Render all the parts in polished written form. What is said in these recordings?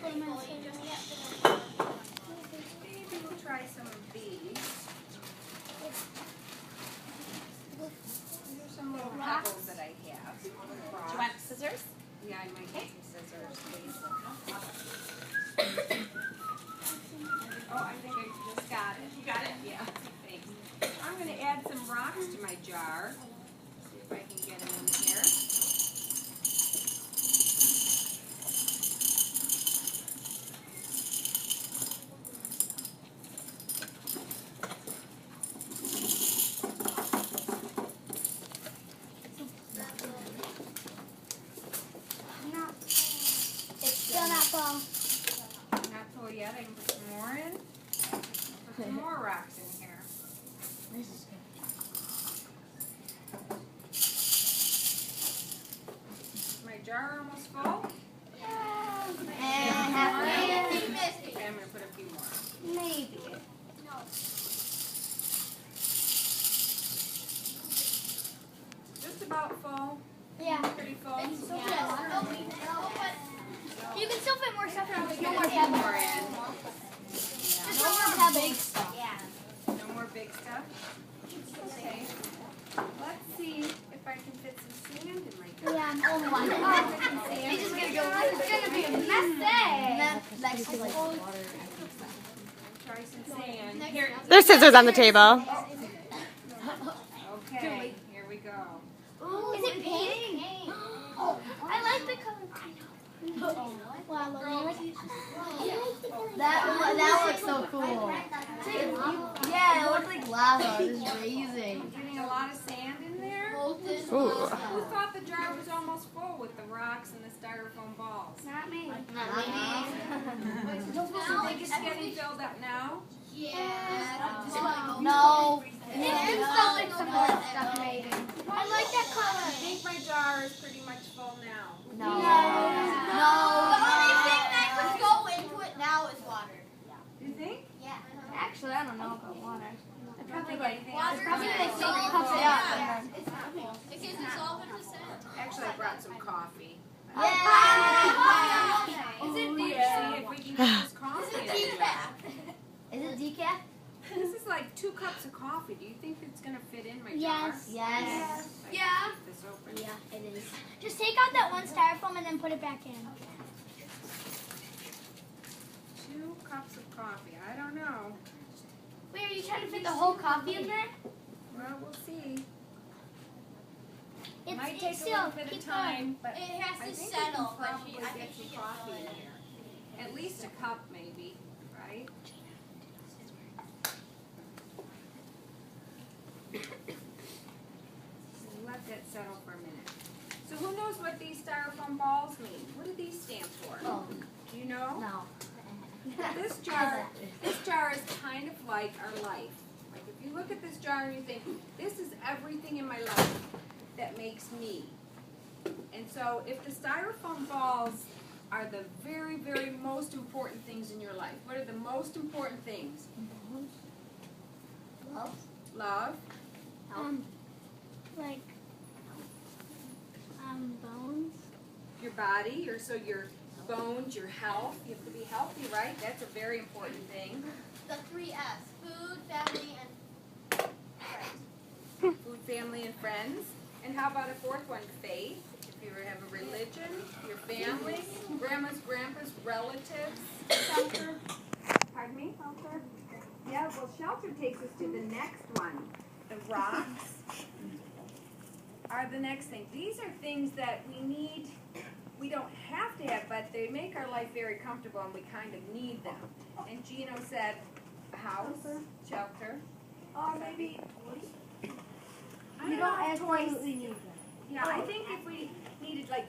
Maybe we'll try some of these. These are some little pebbles that I have. Do you want scissors? Yeah, I might get some scissors, please. Oh, I think I just got it. You got it? Yeah, thanks. I'm going to add some rocks to my jar. See if I can get them in here. Not full yet. I can put some more in. Put some more rocks in here. This is good. Is my jar almost full? And halfway. Okay, I'm going to put a few more. Maybe. Just about full. Yeah. Pretty full. You can still fit more stuff in. There's no more More pebbles. in. No more pebbles. No more big stuff? Okay. Let's see if I can fit some sand in my jar. Yeah. Oh my God. It's just gonna go. It's gonna be a mess. Try some sand. Here. There's scissors on the table. Okay, here we go. Ooh, is it pink? Oh, I like the color. Wow, that looks so cool. Yeah, it looks like lava. It's raising. Getting a lot of sand in there? Ooh. Who thought the jar was almost full with the rocks and the styrofoam balls? Not me. Do you think it's getting filled up now? No. It is something some more stuff maybe. I like that I color. think my jar is pretty much full now. No. The only thing that could go into it now is water. Do you think? Yeah. Actually, I don't know about water. I don't think anything else. Water Probably is they pump it up. It can dissolve into sand. Actually, I brought some coffee. Yeah. Is it deep? See if we can get this coffee in there. Is it decaf? This is like 2 cups of coffee. Do you think it's going to fit in my jar? Yes. I can keep this open. Yeah, it is. Just take out that one styrofoam and then put it back in. 2 cups of coffee. I don't know. Wait, are you trying to fit the whole coffee in there? Well, we'll see. It It's, might take a still, little bit of keep time, but It has I to think settle, we but can I probably think get she some can coffee in swallow it. here. At least a cup, maybe, right? We'll let that settle for a minute. So who knows what these styrofoam balls mean? What do these stand for? Oh, Do you know? no. This jar is kind of like our life. Like if you look at this jar and you think, this is everything in my life that makes me. And so if the styrofoam balls are the very, very most important things in your life, what are the most important things? Love? Love, Like, bones? your body, your bones, your health. You have to be healthy, right? That's a very important thing. The 3 F's. Food, family, and friends. Food, family, and friends. And how about a 4th one? Faith. If you have a religion, your family, grandmas, grandpas, relatives. Shelter. Pardon me? Shelter? Yeah, well, shelter takes us to the next one. The rocks are the next thing. These are things that we need. We don't have to have, but they make our life very comfortable, and we kind of need them. And Gino said, a house, shelter, or maybe. I don't know, toys. need them. Yeah, I think if we needed like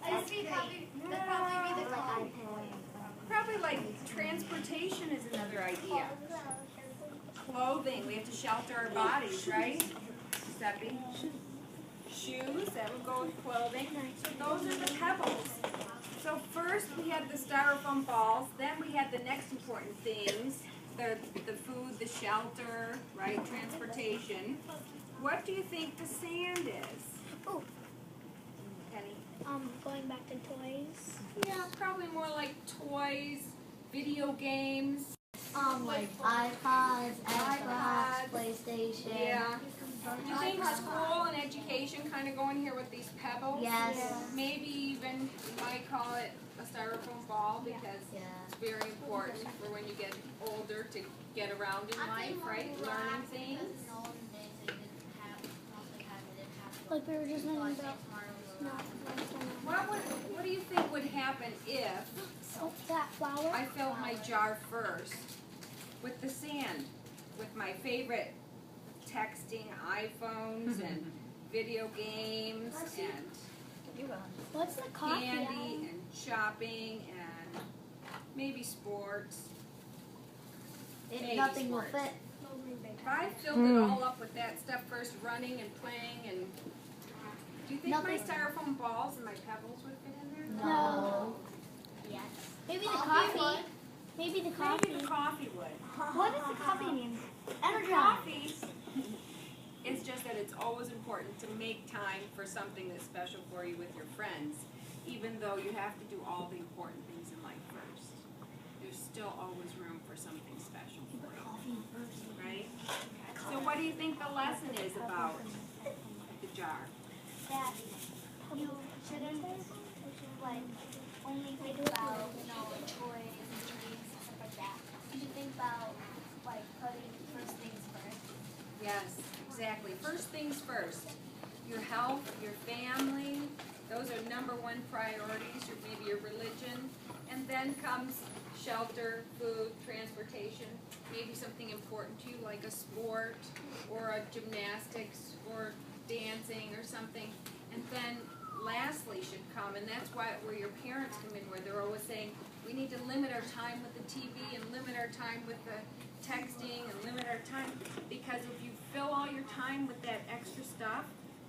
That'd probably be the color. probably like transportation is another idea. Clothing, we have to shelter our bodies, right? Seppi? Shoes, that would go with clothing. So those are the pebbles. So first we had the styrofoam balls, then we had the next important things, the food, the shelter, right, transportation. What do you think the sand is? Ooh. Penny? Going back to toys. Yeah, probably more like toys, video games. Like iPods, Xbox, iPods. PlayStation. Yeah. Do you think school and education kind of go in here with these pebbles? Yes. Maybe even you might call it a styrofoam ball because Yeah. it's very important for when you get older to get around in life, right? Learning things. Like we were just learning about. No, What do you think would happen if that flower. I filled my jar first with the sand, with my favorite texting iPhones and video games and What's the coffee? candy and shopping and maybe sports. Maybe Nothing will sports. fit. If I filled it all up with that stuff first, running and playing and do you think my Nothing. styrofoam balls and my pebbles would fit in there? No. Yes. Maybe the coffee. Maybe the coffee. Maybe the coffee would. What does the coffee mean? Energy. Coffee is just that it's always important to make time for something that's special for you with your friends, even though you have to do all the important things in life first. There's still always room for something special for you, right? So what do you think the lesson is about the jar? That you shouldn't like only think about toys and treats and stuff like that. You should think about like putting first things first. Yes, exactly. First things first. Your health, your family, those are number one priorities, or maybe your religion. And then comes shelter, food, transportation, maybe something important to you like a sport or a gymnastics or dancing or something. And then lastly should come, and that's where your parents come in, where they're always saying, we need to limit our time with the TV and limit our time with the texting and limit our time, because if you fill all your time with that extra stuff,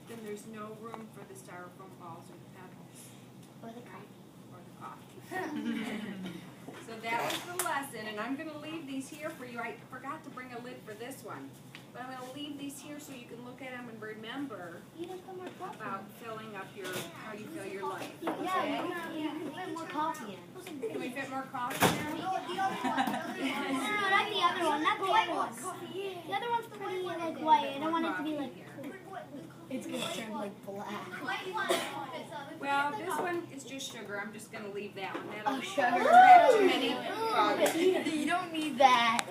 then there's no room for the styrofoam balls or the pebbles. Or the coffee. Or the coffee. So that was the lesson, and I'm going to leave these here for you. I forgot to bring a lid for this one, but I'm going to leave these here so you can look at them and remember You just put more coffee. about filling up how you fill your life. Yeah, Okay? you can put more coffee in. Can we fit more coffee there? No, not the other one. Not the other one. The other one's pretty like white. I don't want it to be like. It's gonna turn like black. Well, this one is just sugar. I'm just going to leave that one. Oh, sugar. Too many bugs. You don't need that.